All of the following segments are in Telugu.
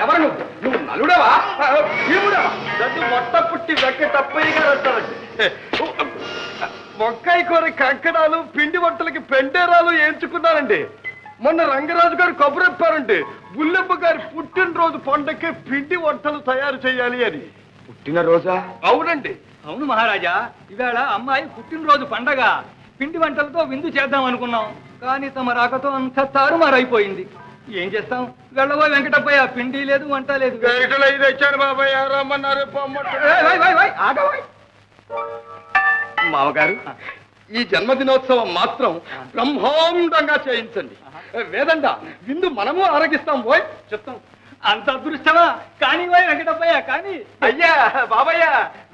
ఎవరు నువ్వు నలుడవా భీముడవా? దద్దు మొట్ట పుట్టి వెక్క తప్పయ్య గారు అంటారండి. వంకాయ కూర కంకణాలు పిండి వంటలకి పెండేరాలు ఎంచుకున్నారండి. మొన్న రంగరాజు గారు కబురెప్పారండి, బుల్లెప్ప గారి పుట్టినరోజు పండగకి పిండి వంటలు తయారు చేయాలి అని. పుట్టినరోజా? అవునండి. అవును మహారాజా, ఇవాళ అమ్మాయి పుట్టినరోజు పండగ. పిండి వంటలతో విందు చేద్దాం అనుకున్నాం, కానీ తమ రాకతో అంతా తారుమారైపోయింది. ఏం చేస్తాం? వెళ్ళబోయి వెంకటప్పయ్య, పిండి లేదు వంట లేదు. తెచ్చాను బాబాయ్, రమ్మన్నారు. మామగారు, ఈ జన్మదినోత్సవం మాత్రం బ్రహ్మాండంగా చేయించండి. వేదండ విందు మనము ఆరగిస్తాం. పోయ్ చెప్తాం. అంత అదృష్టమా? కానీ పోయి వెంకటప్పయ్య, కానీ. అయ్యా బాబయ్య,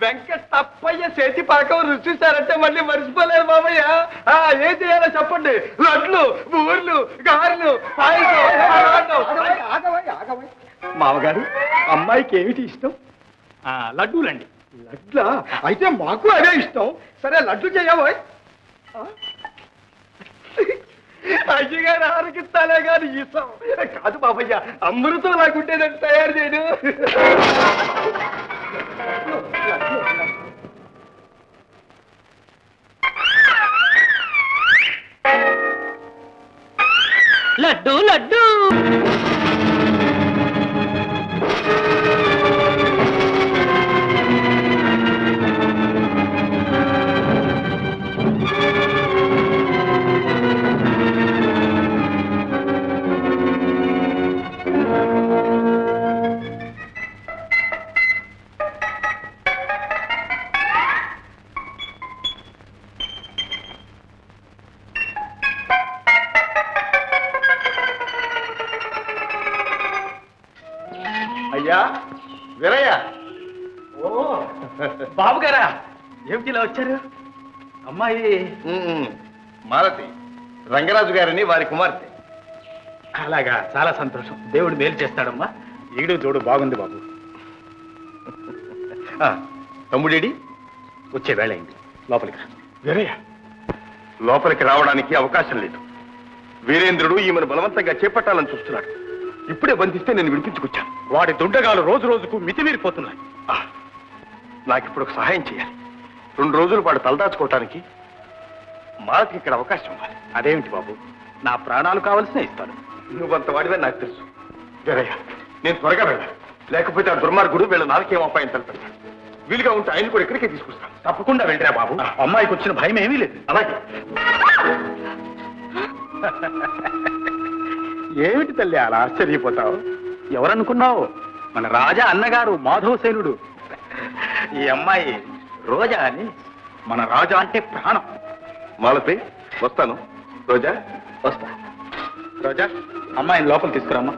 వెంకటప్పయ్య చేతి పాకం రుచిస్తారంటే మళ్ళీ మర్చిపోలేదు బాబయ్య. ఏం చేయాలో చెప్పండి. లడ్లు, బూర్లు, గారెలు, పాయసం. మామగారు, అమ్మాయికి ఏమిటి ఇష్టం? లడ్డూలండి. లడ్లా? అయితే మాకు అదే ఇష్టం. సరే లడ్డు చేయబోయ్. అయ్యగారు ఆరగిస్తాలే గాని ఇష్టం కాదు బాబయ్య. అమృతం లాగుంటేదంటే తయారు చేయను. లడ్డు లడ్డు. అయ్యా వీరయ్య. ఓ బాబు గారా, ఏమిటి ఇలా వచ్చారు? అమ్మాయి మాలతి, రంగరాజు గారిని వారి కుమార్తె. అలాగా, చాలా సంతోషం. దేవుడు మేలు చేస్తాడమ్మా. ఈడు చూడు బాగుంది బాబు. తమ్ముడేడి? వచ్చే వేళ అయింది, లోపలికి రా. వీరయ్య, లోపలికి రావడానికి అవకాశం లేదు. వీరేంద్రుడు ఈమెను బలవంతంగా చేపట్టాలని చూస్తున్నాడు. ఇప్పుడే బంధిస్తే నేను విడిపించుకొచ్చాను. వాడి దుండగాలు రోజు రోజుకు మితిమీరిపోతున్నాయి. నాకిప్పుడు ఒక సహాయం చేయాలి. 2 రోజులు పాటు తలదాచుకోవటానికి మాలతికి ఇక్కడ అవకాశం ఇవ్వాలి. అదేమిటి బాబు, నా ప్రాణాలు కావలసిన ఇస్తాను. నువ్వంత వాడివే నాకు తెలుసు. వీరయ్య, నేను త్వరగా వెళ్ళాలి. లేకపోతే ఆ దుర్మార్గుడు వీళ్ళ నాలుకేం అపాయం తలపెడతాడు. వీలుగా ఉంటే ఆయన కూడా ఇక్కడికే తీసుకొస్తాను. తప్పకుండా వెళ్ళరా బాబు. అమ్మాయికి వచ్చిన భయం ఏమీ లేదు. అలాగే. ఏమిటి తల్లి అలా ఆశ్చర్యపోతావు? ఎవరనుకున్నావు? మన రాజా అన్నగారు మాధవసేనుడు. ఈ అమ్మాయి రోజా అని. మన రాజా అంటే ప్రాణం. మాలతి, వస్తాను. రోజా, వస్తా. రోజా, అమ్మాయిని లోపల తీసుకురామ్మా.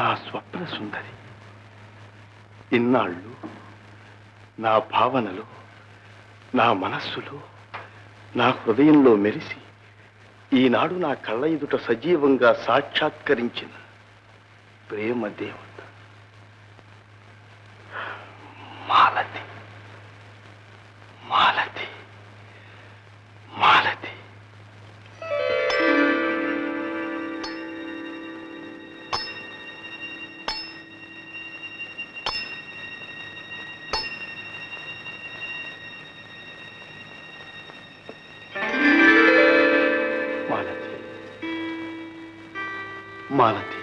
నా స్వప్న సుందరి. ఇన్నాళ్ళు నా భావనలు, నా మనస్సులో, నా హృదయంలో మెరిసి ఈనాడు నా కళ్ళ ఎదుట సజీవంగా సాక్షాత్కరించిన ప్రేమ దేవత మాలతి. మాలతి, మాలతి. మాలతి,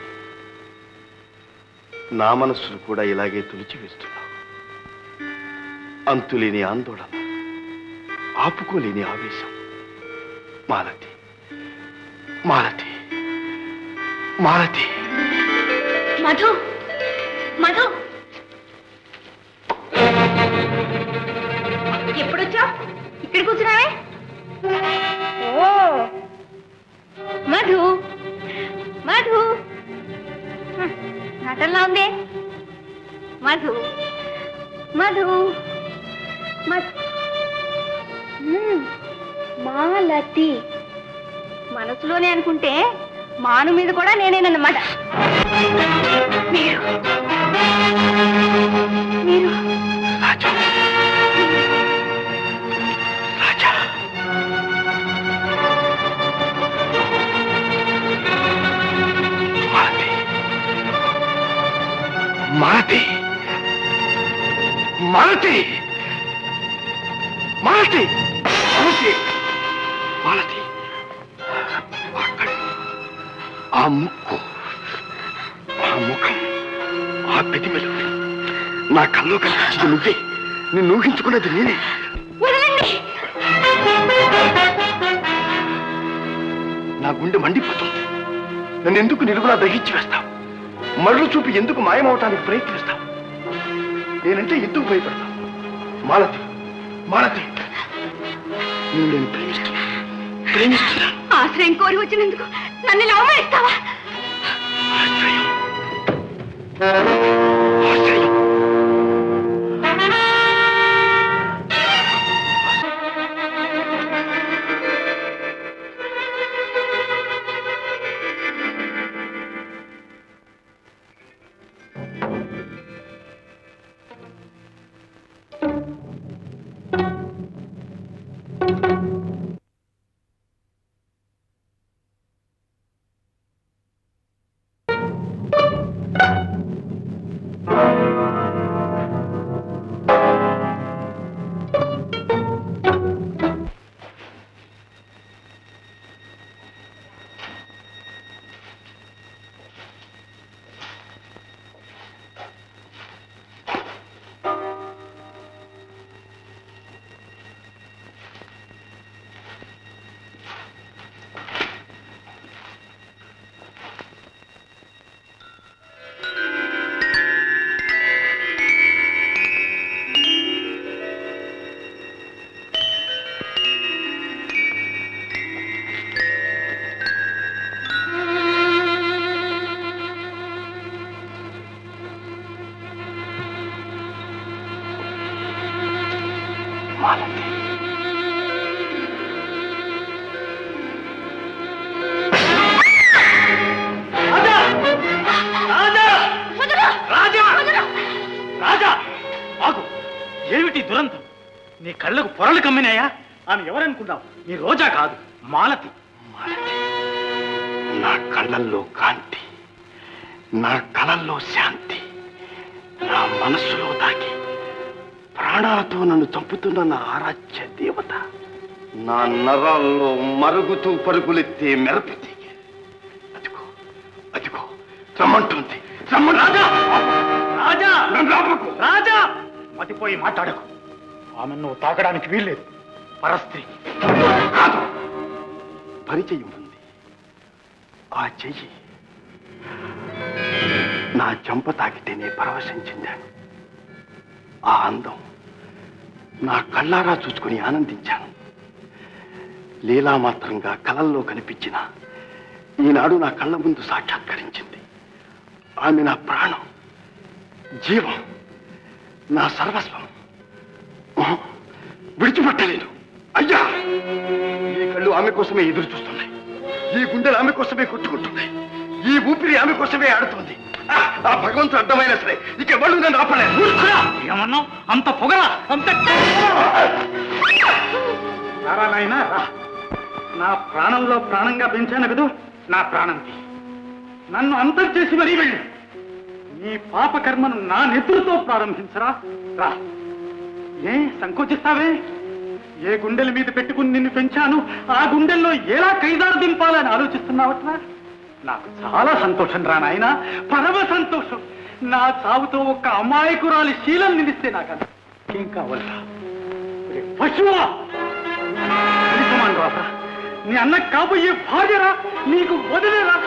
నా మనస్సును కూడా ఇలాగే తుడిచివేస్తున్నావు. అంతులేని ఆందోళన, ఆపుకోలేని ఆవేశం. మాలతి, మాలతి, మాలతి. మధు, మధు, ఎప్పుడొచ్చావు? ఇక్కడ కూర్చున్నావే? ఓ మధు, మధు, నటనలా ఉంది. మధు, మధు, మాలతి. మనసులోనే అనుకుంటే మాను మీద కూడా నేనేనన్నమాట. మీరు మాలతి మాలతి మాలతి మాలతి ఆ కళ్ళు, ఆ ముక్కు, ఆ ముఖం, ఆ పెదిమెలు నా కల్లో కనిపించింది నువ్వే. నిన్ను ఊహించుకున్నది నేనే. వదలండి. నా గుండె మండిపోతుంది. నన్ను ఎందుకు నిలువునా దహించి వేస్తావు? మళ్ళు చూపి ఎందుకు మాయమవటానికి ప్రయత్నిస్తావు? నేనంటే ఎందుకు భయపడతావు? మాలతి మాలతి, నేను నేను ప్రేమిస్తున్నా. ఆశ్రయం కోరి వచ్చినందుకు నన్ను ఇలా అవమానిస్తావా? ఆశ్రయం ఆశ్రయం మాలతి. రాజా ఆగు. ఏమిటి దురంతం? నీ కళ్ళకు పొరలు కమ్మినాయా? ఆమె ఎవరనుకున్నావు? నీ రోజా కాదు, మాలతి. మాలతి, నా కళ్ళల్లో కాంతి, నా కళల్లో శాంతి, నా మనస్సులో దాగి ప్రాణాలతో నన్ను చంపుతున్న నా ఆరాధ్య దేవత, నా నరాల్లో మరుగుతూ పరుగులెత్తే మెరపతి. అదిగో అదిగో రమ్మంటుంది. రాజా రాజా నన్ను ఆపకు. రాజా, మతిపోయి మాట్లాడకు. ఆమెను నువ్వు తాకడానికి వీల్లేదు. పరస్త్రీ. కాదు, పరిచయం ఉంది. ఆ చెయ్యి నా చెంప తాకితేనే పరవశం చెందాను. ఆ అందం నా కళ్ళారా చూసుకుని ఆనందించాను. లీలామాత్రంగా కలల్లో కనిపించిన ఈనాడు నా కళ్ళ ముందు సాక్షాత్కరించింది. ఆమె నా ప్రాణం, జీవం, నా సర్వస్వం. విడిచిపెట్టలేను. అయ్యా, ఈ కళ్ళు ఆమె కోసమే ఎదురు చూస్తున్నాయి. ఈ గుండెలు ఆమె కోసమే కొట్టుకుంటున్నాయి. ఈ ఊపిరి ఆమె కోసమే ఆడుతుంది. ఆ భగవంతుడు అర్థమైనా సరే ఇక వాళ్ళు నన్ను ఆపలేదు. ఏమన్నావు? అంత పొగరా? అంత నారాయణ, నా ప్రాణంలో ప్రాణంగా పెంచాను కదూ, నా ప్రాణంకి నన్ను అంతం చేసి మరీ వెళ్ళి నీ పాపకర్మను నా నెత్తులతో ప్రారంభించరా. రా. ఏ సంకోచిస్తావే? ఏ గుండెల మీద పెట్టుకుని నిన్ను పెంచాను, ఆ గుండెల్లో ఎలా కైదారు దింపాలని ఆలోచిస్తున్నావట్రా? నాకు చాలా సంతోషం రా నాయన, పరమ సంతోషం. నా చావుతో ఒక్క అమాయకురాలి శీలం నిలిస్తే నాకు ఏం కావాలరా? పశువా, నీ అన్న కాబోయే భార్యరా, నీకు వదిలేరా?